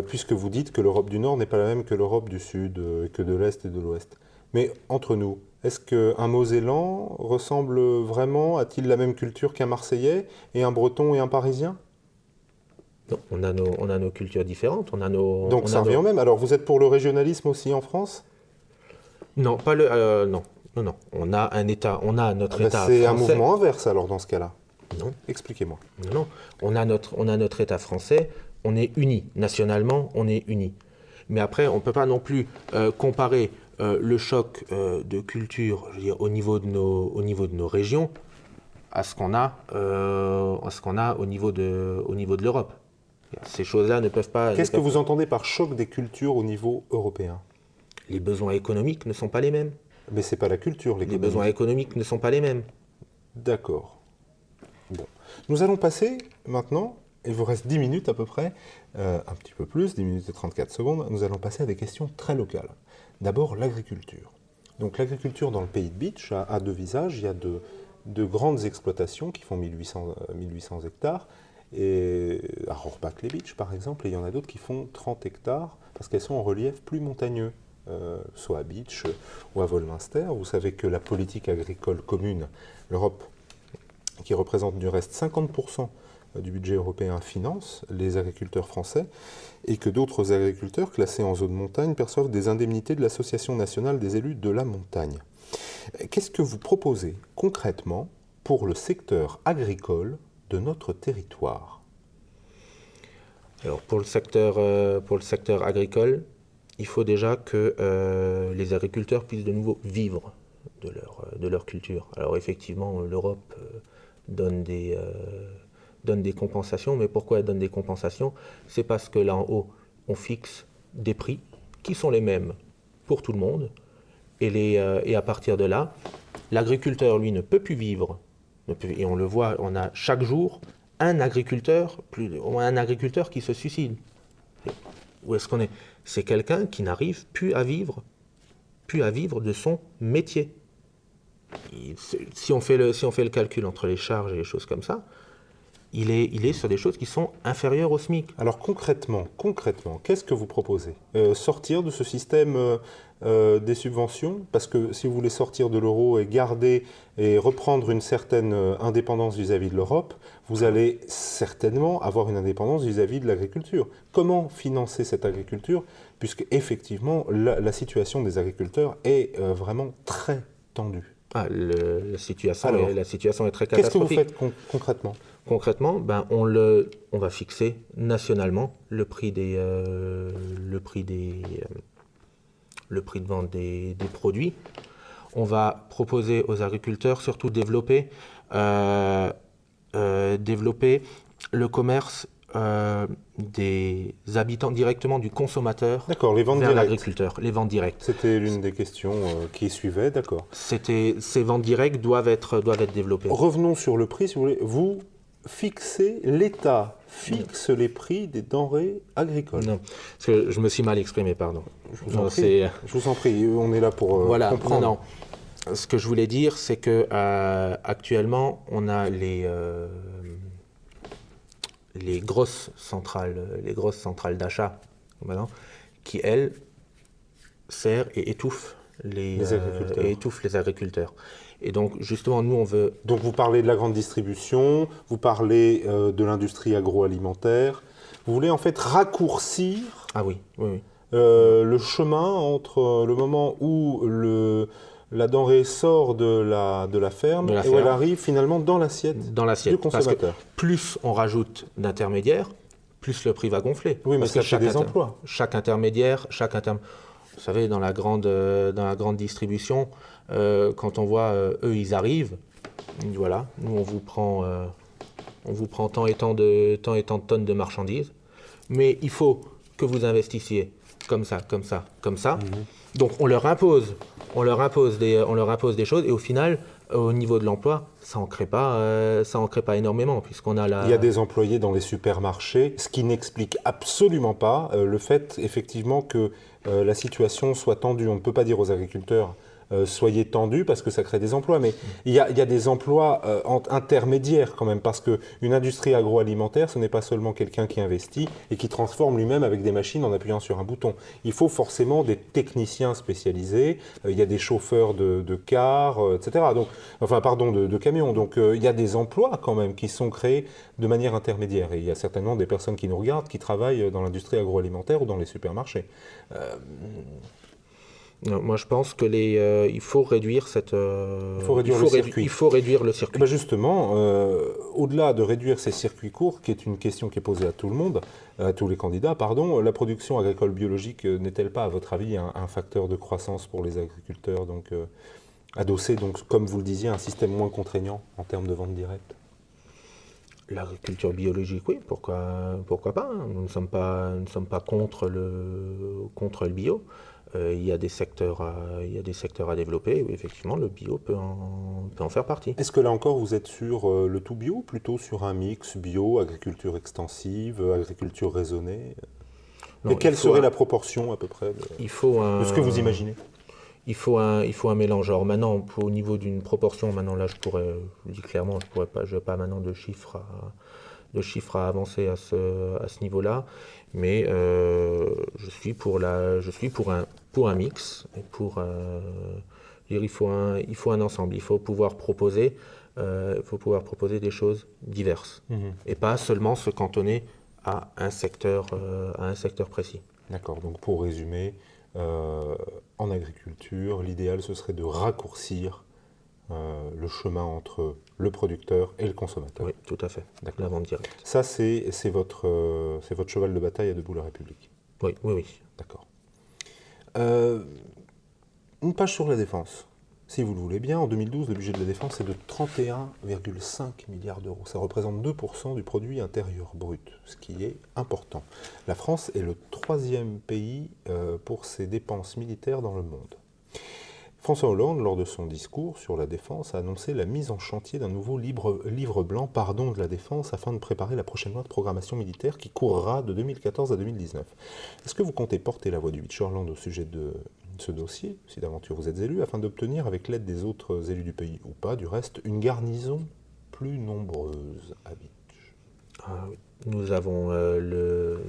puisque vous dites que l'Europe du Nord n'est pas la même que l'Europe du Sud, que de l'Est et de l'Ouest. Mais entre nous, est-ce qu'un Mosellan ressemble vraiment, a-t-il la même culture qu'un Marseillais et un Breton et un Parisien? Non, on a nos cultures différentes. Donc ça revient au même. Alors vous êtes pour le régionalisme aussi en France? Non, non. On a un État, on a notre État C'est français. un mouvement inverse alors dans ce cas-là. Non. Expliquez-moi. Non. On a notre État français. On est unis. Nationalement, on est unis. Mais après, on ne peut pas non plus comparer le choc de culture, je veux dire, au niveau de nos régions, à ce qu'on a au niveau de l'Europe. Ces choses-là ne peuvent pas. Qu'est-ce que vous entendez par choc des cultures au niveau européen? Les besoins économiques ne sont pas les mêmes. Mais c'est pas la culture, Les l'économie. besoins économiques ne sont pas les mêmes. D'accord. Bon. Nous allons passer maintenant, il vous reste 10 minutes à peu près, un petit peu plus, 10 minutes et 34 secondes, nous allons passer à des questions très locales. D'abord, l'agriculture. Donc l'agriculture dans le pays de Bitche a deux visages. Il y a de grandes exploitations qui font 1800 hectares, et à Rohrbach-les-Bitches par exemple, et il y en a d'autres qui font 30 hectares parce qu'elles sont en relief plus montagneux, soit à Bitche ou à Volminster. Vous savez que la politique agricole commune, l'Europe, qui représente du reste 50% du budget européen, finance les agriculteurs français, et que d'autres agriculteurs classés en zone montagne perçoivent des indemnités de l'Association nationale des élus de la montagne. Qu'est-ce que vous proposez concrètement pour le secteur agricole de notre territoire? Alors pour le secteur agricole, il faut déjà que les agriculteurs puissent de nouveau vivre de leur culture. Alors effectivement, l'Europe donne des compensations, mais pourquoi elle donne des compensations? C'est parce que là en haut, on fixe des prix qui sont les mêmes pour tout le monde, et à partir de là, l'agriculteur, lui, ne peut plus vivre. Et on le voit, on a chaque jour un agriculteur qui se suicide. Où est-ce qu'on est? C'est quelqu'un qui n'arrive plus à vivre de son métier. Si on fait le calcul entre les charges et les choses comme ça, il est sur des choses qui sont inférieures au SMIC. Alors concrètement, qu'est-ce que vous proposez? Sortir de ce système des subventions? Parce que si vous voulez sortir de l'euro et garder et reprendre une certaine indépendance vis-à-vis de l'Europe, vous allez certainement avoir une indépendance vis-à-vis de l'agriculture. Comment financer cette agriculture? Puisque effectivement, la situation des agriculteurs est vraiment très tendue. La situation est très catastrophique. Qu'est-ce que vous faites concrètement? Concrètement, on va fixer nationalement le prix de vente des produits. On va proposer aux agriculteurs surtout développer le commerce des habitants directement du consommateur vers l'agriculteur, les ventes directes. C'était l'une des questions qui suivait, d'accord. Ces ventes directes doivent être développées. Revenons sur le prix, si vous voulez. Vous fixez, l'État fixe les prix des denrées agricoles. Non, parce que je me suis mal exprimé, pardon. Je vous en prie, on est là pour comprendre. Non. Ce que je voulais dire, c'est que actuellement, on a les grosses centrales d'achat, maintenant, qui elles serrent et étouffent Les les agriculteurs. Et donc, justement, nous, on veut. Donc vous parlez de la grande distribution, vous parlez de l'industrie agroalimentaire. Vous voulez en fait raccourcir Ah oui, oui, oui. le chemin entre le moment où la denrée sort de la ferme De la et où elle ferme. arrive finalement dans l'assiette Dans du l'assiette. Parce que consommateur. plus on rajoute d'intermédiaires, plus le prix va gonfler. Oui, mais Parce ça que fait des emplois. Chaque intermédiaire, vous savez, dans la grande distribution, quand on voit eux, ils arrivent, voilà, nous on vous prend tant et tant de tonnes de marchandises, mais il faut que vous investissiez comme ça, comme ça, comme ça. Donc on leur impose des choses et au final, au niveau de l'emploi, ça en crée pas énormément puisqu'on a Il y a des employés dans les supermarchés, ce qui n'explique absolument pas le fait effectivement que la situation soit tendue. On ne peut pas dire aux agriculteurs soyez tendus parce que ça crée des emplois, mais il y a des emplois intermédiaires quand même, parce qu'une industrie agroalimentaire, ce n'est pas seulement quelqu'un qui investit et qui transforme lui-même avec des machines en appuyant sur un bouton. Il faut forcément des techniciens spécialisés, il y a des chauffeurs de cars, etc. Donc, enfin, pardon, de camions. Donc il y a des emplois quand même qui sont créés de manière intermédiaire. Et il y a certainement des personnes qui nous regardent qui travaillent dans l'industrie agroalimentaire ou dans les supermarchés. Non, moi, je pense que il faut réduire Il faut réduire le circuit. Il faut réduire le Eh circuit. ben justement, au-delà de réduire ces circuits courts, qui est une question qui est posée à tout le monde, à tous les candidats, pardon, la production agricole biologique n'est-elle pas, à votre avis, un facteur de croissance pour les agriculteurs, donc adossé, donc, comme vous le disiez, à un système moins contraignant en termes de vente directe? L'agriculture biologique, oui, pourquoi pas, hein. Nous ne sommes pas contre contre le bio. Il y a des secteurs à développer où effectivement le bio peut en faire partie. Est-ce que là encore, vous êtes sur le tout bio, ou plutôt sur un mix bio, agriculture extensive, agriculture raisonnée? Non, Et quelle serait la proportion à peu près il faut de ce que vous imaginez? Il faut un mélange. Alors maintenant, au niveau d'une proportion, maintenant là, je dis clairement, je n'ai pas maintenant de chiffres à avancer à ce niveau-là, mais je suis pour un mix. Et il faut un ensemble. Il faut pouvoir proposer des choses diverses et pas seulement se cantonner à un secteur précis. D'accord, donc pour résumer, en agriculture, l'idéal ce serait de raccourcir le chemin entre le producteur et le consommateur. Oui, tout à fait. D'accord. La vente directe. Ça, c'est votre cheval de bataille à Debout la République. Oui, oui, oui. D'accord. Une page sur la défense. Si vous le voulez bien, en 2012, le budget de la défense est de 31,5 milliards d'euros. Ça représente 2% du produit intérieur brut, ce qui est important. La France est le 3e pays pour ses dépenses militaires dans le monde. François Hollande, lors de son discours sur la défense, a annoncé la mise en chantier d'un nouveau livre blanc de la défense afin de préparer la prochaine loi de programmation militaire qui courra de 2014 à 2019. Est-ce que vous comptez porter la voix du Beachorland au sujet de ce dossier, si d'aventure vous êtes élu, afin d'obtenir, avec l'aide des autres élus du pays ou pas, du reste, une garnison plus nombreuse à Bitche? Ah oui. Nous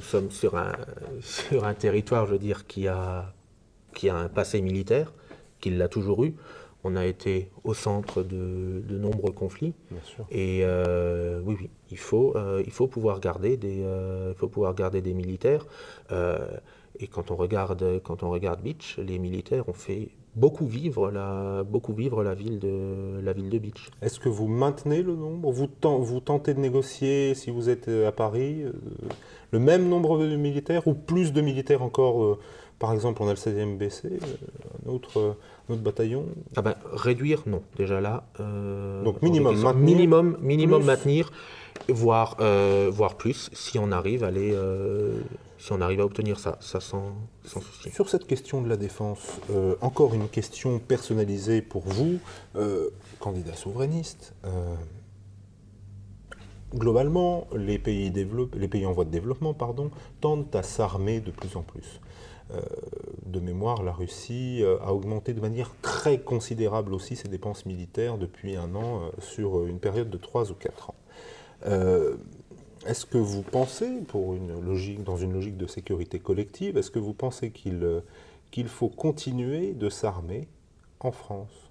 sommes sur un territoire, je veux dire, qui a un passé militaire, qui l'a toujours eu. On a été au centre de nombreux conflits. Bien sûr. Et oui, il faut pouvoir garder des militaires. Et quand on regarde Bitche, les militaires ont fait beaucoup vivre la ville de Bitche. Est-ce que vous maintenez le nombre? Vous tentez de négocier, si vous êtes à Paris, le même nombre de militaires ou plus de militaires encore? Par exemple, on a le 16e BC, un autre bataillon. Ah ben, réduire, non. Déjà là. Donc minimum maintenir. Minimum maintenir, voire plus, si on arrive à obtenir ça sans souci. Sur cette question de la défense, encore une question personnalisée pour vous, candidat souverainiste. Globalement, les pays en voie de développement, tendent à s'armer de plus en plus. De mémoire, la Russie a augmenté de manière très considérable aussi ses dépenses militaires depuis un an sur une période de 3 ou 4 ans. Est-ce que vous pensez, dans une logique de sécurité collective, est-ce que vous pensez qu'il faut continuer de s'armer en France?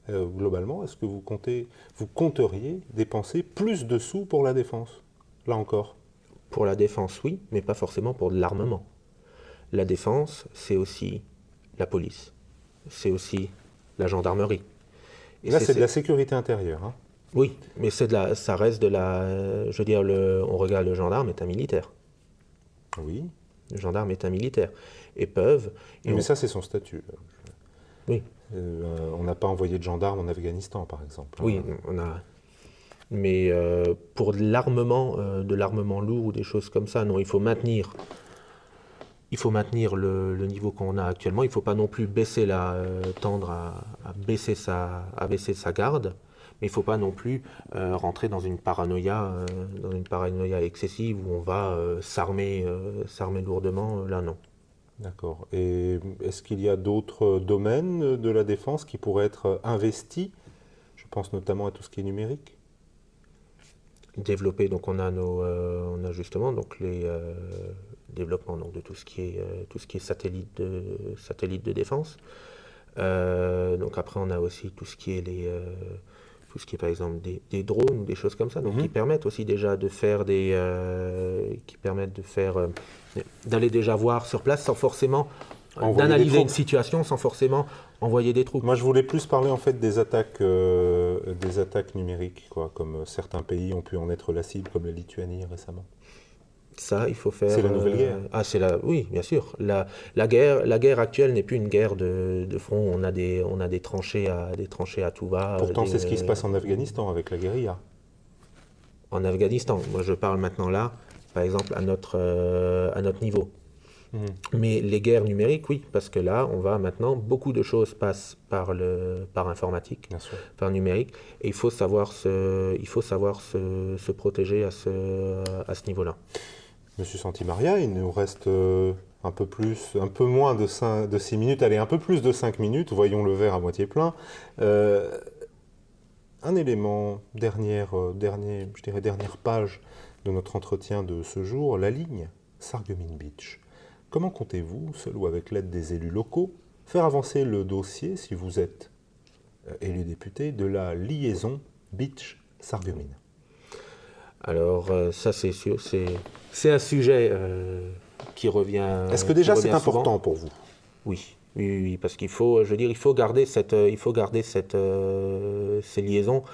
Globalement, est-ce que vous compteriez dépenser plus de sous pour la défense? Là encore. Pour la défense, oui, mais pas forcément pour de l'armement. La défense, c'est aussi la police, c'est aussi la gendarmerie. Et là, c'est de la sécurité intérieure. Hein. Oui, mais ça reste de la... Je veux dire, on regarde le gendarme est un militaire. Oui. Le gendarme est un militaire. Et peuvent... Mais ça, c'est son statut. Oui. On n'a pas envoyé de gendarmes en Afghanistan, par exemple. Oui, on a... Mais pour de l'armement lourd ou des choses comme ça, non, il faut maintenir le niveau qu'on a actuellement. Il ne faut pas non plus tendre à baisser sa garde, mais il ne faut pas non plus rentrer dans une paranoïa excessive où on va s'armer lourdement. Là, non. D'accord. Et est-ce qu'il y a d'autres domaines de la défense qui pourraient être investis? Je pense notamment à tout ce qui est numérique. Développer, donc on a justement donc les développements donc de tout ce qui est satellite de défense. Donc après on a aussi tout ce qui est par exemple des drones ou des choses comme ça, donc qui permettent aussi déjà de faire d'aller déjà voir sur place sans forcément d'analyser une situation sans forcément envoyer des troupes. Moi, je voulais plus parler en fait des attaques numériques, quoi, comme certains pays ont pu en être la cible, comme la Lituanie récemment. Ça, il faut faire. C'est la nouvelle guerre. Oui, bien sûr. La guerre actuelle n'est plus une guerre de front. On a des tranchées à tout va. Pourtant, c'est ce qui se passe en Afghanistan avec la guérilla. En Afghanistan. Moi, je parle maintenant là, par exemple, à notre niveau. Mais les guerres numériques, oui, parce que là, beaucoup de choses passent par informatique, par numérique, et il faut savoir se protéger à ce niveau-là. Monsieur Santimaria, il nous reste un peu moins de 6 minutes, allez, un peu plus de 5 minutes, voyons le verre à moitié plein. Un élément, dernière page de notre entretien de ce jour, la ligne Sarreguemines Beach. Comment comptez-vous, seul ou avec l'aide des élus locaux, faire avancer le dossier, si vous êtes élu député, de la liaison Beach-Sarreguemines? Alors ça c'est sûr, c'est un sujet qui revient. Est-ce que déjà c'est souvent. important pour vous? Oui, parce qu'il faut, il faut garder ces liaisons,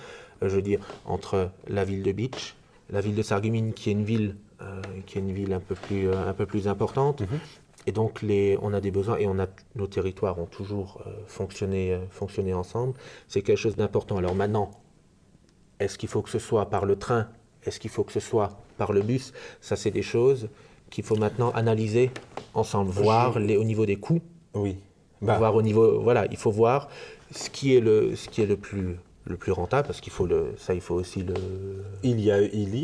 entre la ville de Beach, la ville de Sarreguemines qui est une ville un peu plus importante. Et donc on a des besoins et nos territoires ont toujours fonctionné ensemble. C'est quelque chose d'important. Alors maintenant, est-ce qu'il faut que ce soit par le train? Est-ce qu'il faut que ce soit par le bus? Ça, c'est des choses qu'il faut maintenant analyser ensemble, voir au niveau des coûts. Oui. Voir au niveau, voilà, il faut voir ce qui est le plus rentable, parce qu'il faut aussi le... Il y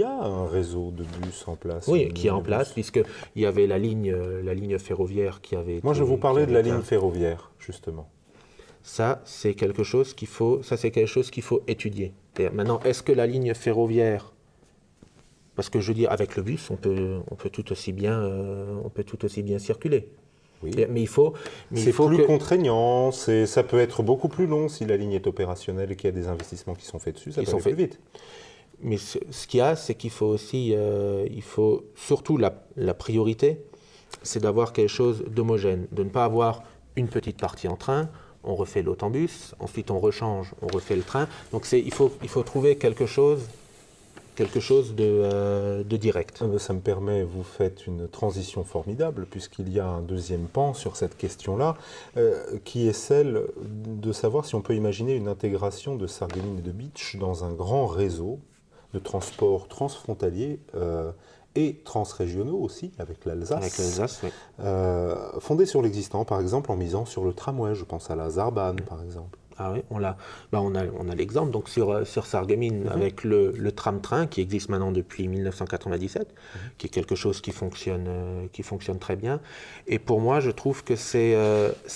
a un réseau de bus en place. Oui, qui est en place, puisqu'il y avait la ligne ferroviaire qui avait... Moi, je vous parlais de la ligne ferroviaire, justement. Ça, c'est quelque chose qu'il faut étudier. Maintenant, est-ce que la ligne ferroviaire... Parce que je veux dire, avec le bus, on peut tout aussi bien circuler. Oui. Mais c'est plus contraignant, ça peut être beaucoup plus long si la ligne est opérationnelle et qu'il y a des investissements qui sont faits dessus, ça peut aller plus vite. Mais ce qu'il y a, c'est qu'il faut aussi, surtout la priorité, c'est d'avoir quelque chose d'homogène, de ne pas avoir une petite partie en train, on refait l'autre en bus, ensuite on rechange, on refait le train. Donc il faut trouver quelque chose de direct. Ça me permet, vous faites une transition formidable, puisqu'il y a un deuxième pan sur cette question-là, qui est celle de savoir si on peut imaginer une intégration de Sarreguemines et de Beach dans un grand réseau de transports transfrontaliers et transrégionaux aussi, avec l'Alsace. Oui. Fondé sur l'existant, par exemple, en misant sur le tramway, je pense à la Zarbane, par exemple. Ah oui, on a l'exemple donc sur Sarreguemines avec le tram-train qui existe maintenant depuis 1997, qui est quelque chose qui fonctionne très bien. Et pour moi, je trouve que c'est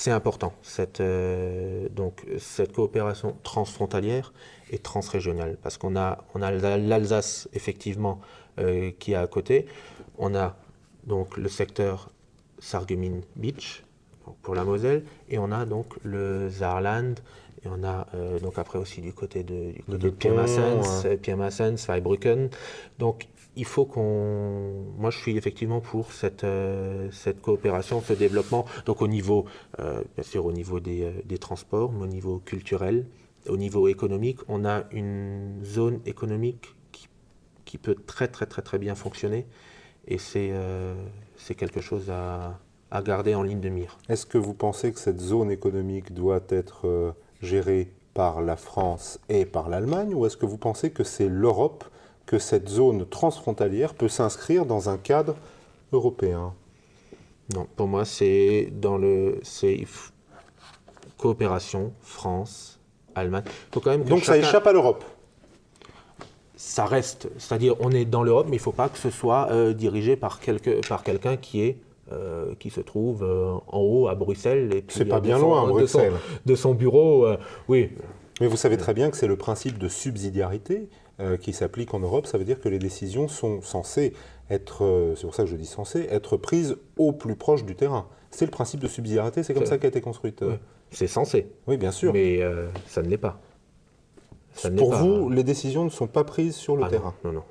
important, donc, cette coopération transfrontalière et transrégionale, parce qu'on a l'Alsace, effectivement, qui est à côté. On a donc le secteur Sarreguemines Beach, pour la Moselle, et on a donc le Saarland, et on a donc après aussi du côté de Pirmasens, Zweibrücken. Donc il faut moi je suis effectivement pour cette coopération, ce développement, donc au niveau, bien sûr au niveau des transports, mais au niveau culturel, au niveau économique, on a une zone économique qui peut très très très très bien fonctionner, et c'est quelque chose à garder en ligne de mire. Est-ce que vous pensez que cette zone économique doit être gérée par la France et par l'Allemagne, ou est-ce que vous pensez que c'est l'Europe, que cette zone transfrontalière peut s'inscrire dans un cadre européen? Non, pour moi, c'est coopération, France, Allemagne. Faut quand même que Donc ça échappe à l'Europe? Ça reste, c'est-à-dire on est dans l'Europe, mais il ne faut pas que ce soit dirigé par quelqu'un qui se trouve en haut à Bruxelles. Et puis, c'est pas bien loin, Bruxelles. De son bureau, oui. Mais vous savez très bien que c'est le principe de subsidiarité qui s'applique en Europe. Ça veut dire que les décisions sont censées être, c'est pour ça que je dis censées, être prises au plus proche du terrain. C'est le principe de subsidiarité, c'est comme ça qu'a été construite. Oui. C'est censé. Oui, bien sûr. Mais ça ne l'est pas. Pour vous, les décisions ne sont pas prises sur le terrain? Non.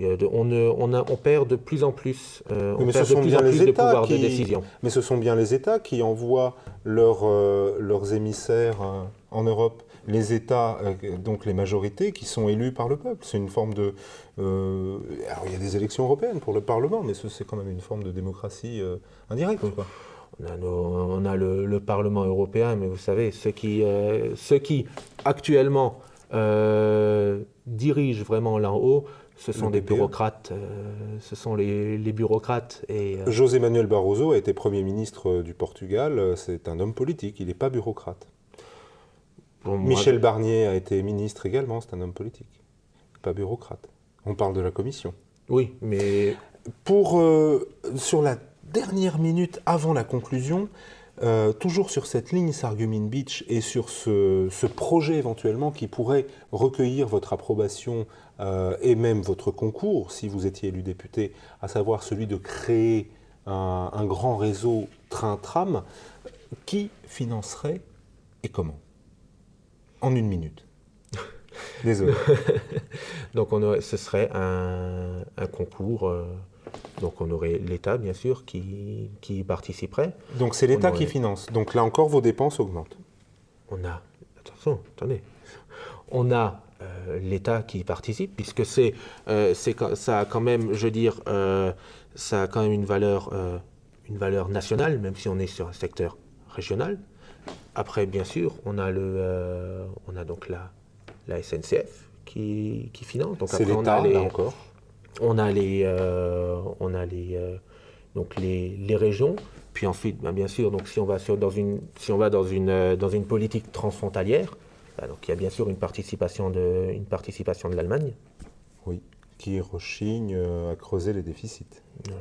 On perd de plus en plus, de pouvoir de décision. Mais ce sont bien les États qui envoient leurs émissaires en Europe. Les États, donc les majorités, qui sont élus par le peuple. C'est une forme de... alors il y a des élections européennes pour le Parlement, mais c'est quand même une forme de démocratie indirecte, quoi. On a le Parlement européen, mais vous savez, ceux qui actuellement dirigent vraiment là en haut, ce sont des bureaucrates, ce sont les bureaucrates. José Manuel Barroso a été Premier ministre du Portugal, c'est un homme politique, il n'est pas bureaucrate. Michel Barnier a été ministre également, c'est un homme politique, pas bureaucrate. On parle de la Commission. Oui, mais... Sur la dernière minute avant la conclusion, toujours sur cette ligne Sarreguemines Beach et sur ce projet éventuellement qui pourrait recueillir votre approbation et même votre concours si vous étiez élu député, à savoir celui de créer un grand réseau train-tram, qui financerait et comment? En une minute. Désolé. Donc ce serait un concours... Donc on aurait l'État, bien sûr, qui participerait. Donc c'est l'État qui finance. Donc là encore, vos dépenses augmentent. Attention, attendez. On a l'État qui participe, puisque ça a quand même, je veux dire, ça a quand même une valeur nationale, même si on est sur un secteur régional. Après, bien sûr, on a donc la SNCF qui finance. Donc c'est après, l'État, là encore. On a donc les régions, puis ensuite, bien sûr, donc si on va dans une politique transfrontalière, donc il y a bien sûr une participation de l'Allemagne. Oui, qui rechigne à creuser les déficits,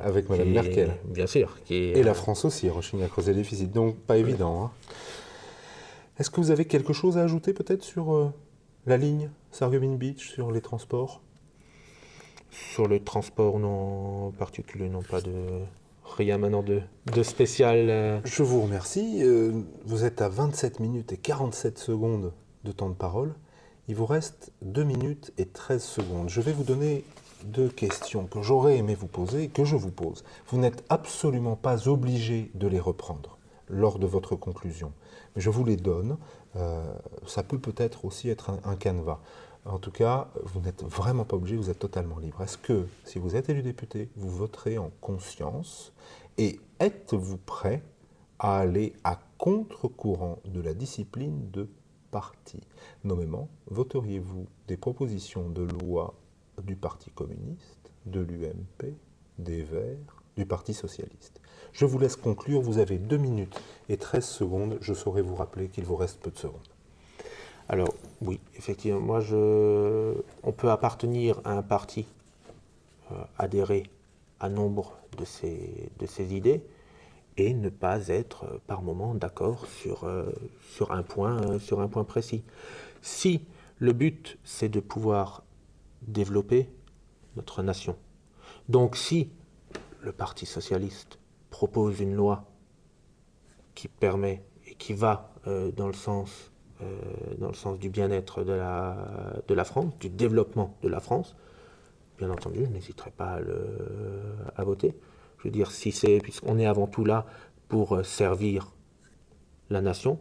avec Mme Merkel. Bien sûr. Et la France aussi rechigne à creuser les déficits, donc pas évident. Hein. Est-ce que vous avez quelque chose à ajouter peut-être sur la ligne Sarreguemines Beach, sur les transports? Sur le transport, non, en particulier, non, pas de... Rien maintenant de spécial. Je vous remercie. Vous êtes à 27 minutes et 47 secondes de temps de parole. Il vous reste 2 minutes et 13 secondes. Je vais vous donner 2 questions que j'aurais aimé vous poser et que je vous pose. Vous n'êtes absolument pas obligé de les reprendre lors de votre conclusion. Mais je vous les donne. Ça peut peut-être aussi être un canevas. En tout cas, vous n'êtes vraiment pas obligé, vous êtes totalement libre. Est-ce que, si vous êtes élu député, vous voterez en conscience et êtes-vous prêt à aller à contre-courant de la discipline de parti? Nommément, voteriez-vous des propositions de loi du Parti communiste, de l'UMP, des Verts, du Parti socialiste? Je vous laisse conclure, vous avez 2 minutes et 13 secondes, je saurai vous rappeler qu'il vous reste peu de secondes. Alors, oui, effectivement, on peut appartenir à un parti, adhérer à nombre de ces idées, et ne pas être par moment d'accord sur un point précis. Si le but, c'est de pouvoir développer notre nation, donc si le Parti socialiste propose une loi qui permet et qui va dans le sens du bien-être de la France, du développement de la France, bien entendu, je n'hésiterai pas à voter. Je veux dire, puisqu'on est avant tout là pour servir la nation,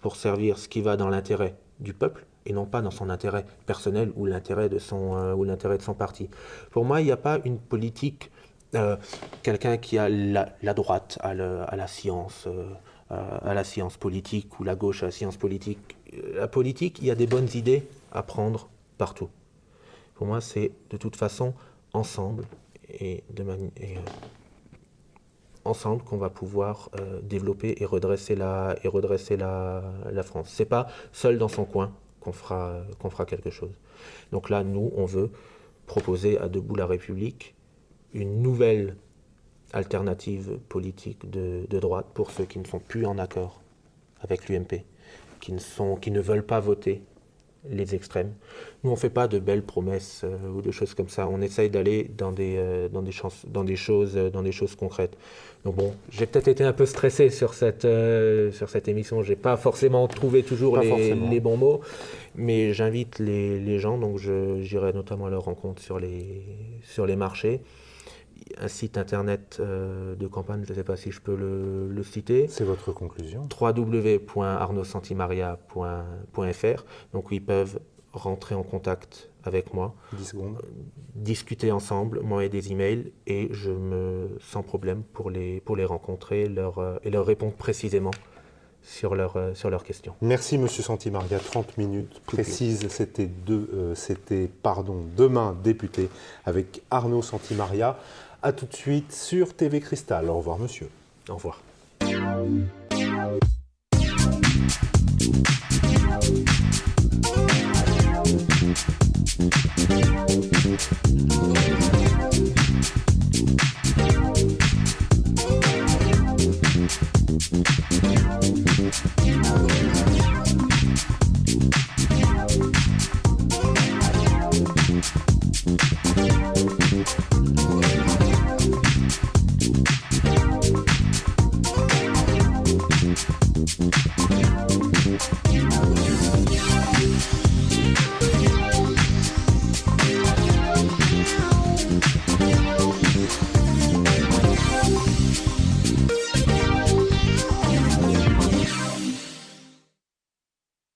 pour servir ce qui va dans l'intérêt du peuple, et non pas dans son intérêt personnel ou l'intérêt de son parti. Pour moi, il n'y a pas une politique, quelqu'un qui a la droite à la science politique, ou la gauche à la science politique. La politique, il y a des bonnes idées à prendre partout. Pour moi, c'est de toute façon ensemble ensemble qu'on va pouvoir développer et redresser la France. C'est pas seul dans son coin qu'on fera quelque chose. Donc là, nous, on veut proposer à Debout la République une nouvelle alternative politique de droite pour ceux qui ne sont plus en accord avec l'UMP, qui ne veulent pas voter les extrêmes. Nous, on ne fait pas de belles promesses ou de choses comme ça. On essaye d'aller dans des choses concrètes. Donc bon, j'ai peut-être été un peu stressé sur cette émission. J'ai pas forcément trouvé toujours les bons mots, mais j'invite les gens. Donc j'irai notamment à leur rencontre sur les marchés. Un site internet de campagne, je ne sais pas si je peux le citer. C'est votre conclusion. www.arnaudsantimaria.fr. Donc où ils peuvent rentrer en contact avec moi. 10 secondes. Discuter ensemble, m'envoyer des emails, et sans problème pour les rencontrer et leur répondre précisément sur leurs questions. Merci Monsieur Santimaria, 30 minutes précises, c'était Demain député avec Arnaud Santimaria. A tout de suite sur TV Cristal. Au revoir monsieur. Au revoir.